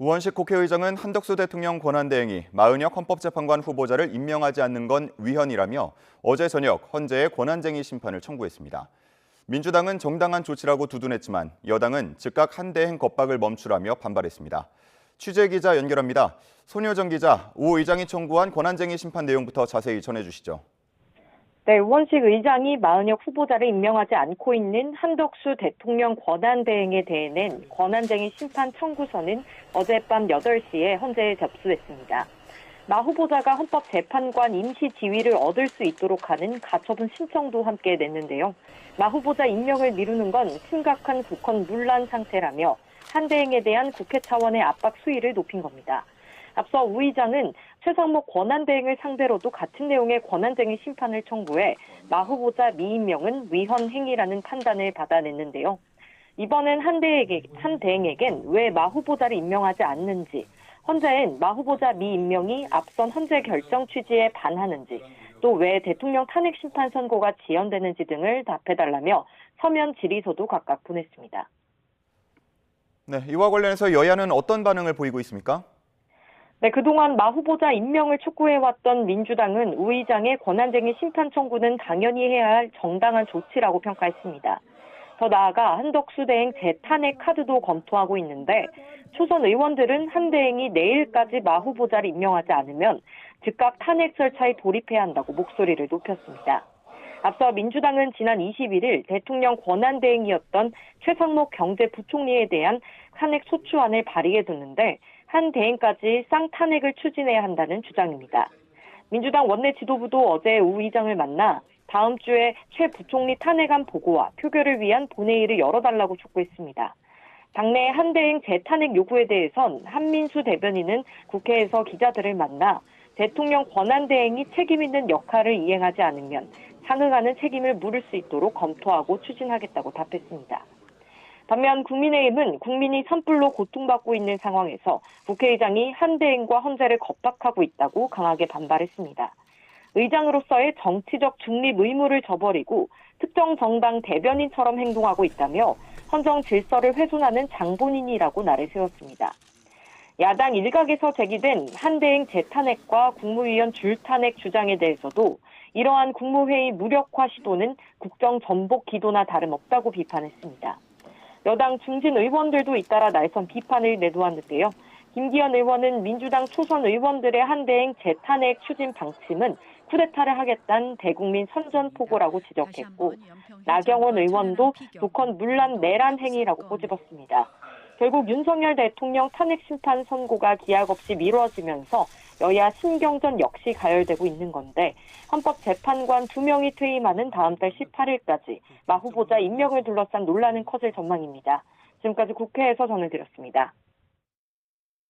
우원식 국회의장은 한덕수 대통령 권한대행이 마은혁 헌법재판관 후보자를 임명하지 않는 건 위헌이라며 어제 저녁 헌재에 권한쟁의 심판을 청구했습니다. 민주당은 정당한 조치라고 두둔했지만 여당은 즉각 한대행 겁박을 멈추라며 반발했습니다. 취재기자 연결합니다. 손효정 기자, 우 의장이 청구한 권한쟁의 심판 내용부터 자세히 전해주시죠. 네, 우원식 의장이 마은혁 후보자를 임명하지 않고 있는 한덕수 대통령 권한대행에 대해 권한쟁의 심판 청구서는 어젯밤 8시에 헌재에 접수됐습니다. 마 후보자가 헌법재판관 임시 지위를 얻을 수 있도록 하는 가처분 신청도 함께 냈는데요. 마 후보자 임명을 미루는 건 심각한 국헌 문란 상태라며 한대행에 대한 국회 차원의 압박 수위를 높인 겁니다. 앞서 우 의장은 최상목 권한대행을 상대로도 같은 내용의 권한쟁의 심판을 청구해 마 후보자 미임명은 위헌 행위라는 판단을 받아냈는데요. 이번엔 한대행에겐 왜 마 후보자를 임명하지 않는지, 헌재엔 마 후보자 미임명이 앞선 헌재 결정 취지에 반하는지, 또 왜 대통령 탄핵 심판 선고가 지연되는지 등을 답해달라며 서면 질의서도 각각 보냈습니다. 네, 이와 관련해서 여야는 어떤 반응을 보이고 있습니까? 네, 그동안 마 후보자 임명을 촉구해왔던 민주당은 우 의장의 권한쟁의 심판 청구는 당연히 해야 할 정당한 조치라고 평가했습니다. 더 나아가 한덕수 대행 재탄핵 카드도 검토하고 있는데 초선 의원들은 한 대행이 내일까지 마 후보자를 임명하지 않으면 즉각 탄핵 절차에 돌입해야 한다고 목소리를 높였습니다. 앞서 민주당은 지난 21일 대통령 권한대행이었던 최상목 경제부총리에 대한 탄핵 소추안을 발의해뒀는데 한 대행까지 쌍탄핵을 추진해야 한다는 주장입니다. 민주당 원내 지도부도 어제 우 의장을 만나 다음 주에 최 부총리 탄핵안 보고와 표결을 위한 본회의를 열어달라고 촉구했습니다. 당내 한 대행 재탄핵 요구에 대해선 한민수 대변인은 국회에서 기자들을 만나 대통령 권한대행이 책임 있는 역할을 이행하지 않으면 상응하는 책임을 물을 수 있도록 검토하고 추진하겠다고 답했습니다. 반면 국민의힘은 국민이 산불로 고통받고 있는 상황에서 국회의장이 한대행과 헌재를 겁박하고 있다고 강하게 반발했습니다. 의장으로서의 정치적 중립 의무를 저버리고 특정 정당 대변인처럼 행동하고 있다며 헌정 질서를 훼손하는 장본인이라고 날을 세웠습니다. 야당 일각에서 제기된 한대행 재탄핵과 국무위원 줄탄핵 주장에 대해서도 이러한 국무회의 무력화 시도는 국정 전복 기도나 다름없다고 비판했습니다. 여당 중진 의원들도 잇따라 날선 비판을 내놓았는데요. 김기현 의원은 민주당 초선 의원들의 한대행 재탄핵 추진 방침은 쿠데타를 하겠다는 대국민 선전포고라고 지적했고 나경원 의원도 북한 문란 내란 행위라고 꼬집었습니다. 결국 윤석열 대통령 탄핵 심판 선고가 기약 없이 미뤄지면서 여야 신경전 역시 가열되고 있는 건데 헌법재판관 2명이 퇴임하는 다음 달 18일까지 마 후보자 임명을 둘러싼 논란은 커질 전망입니다. 지금까지 국회에서 전해드렸습니다.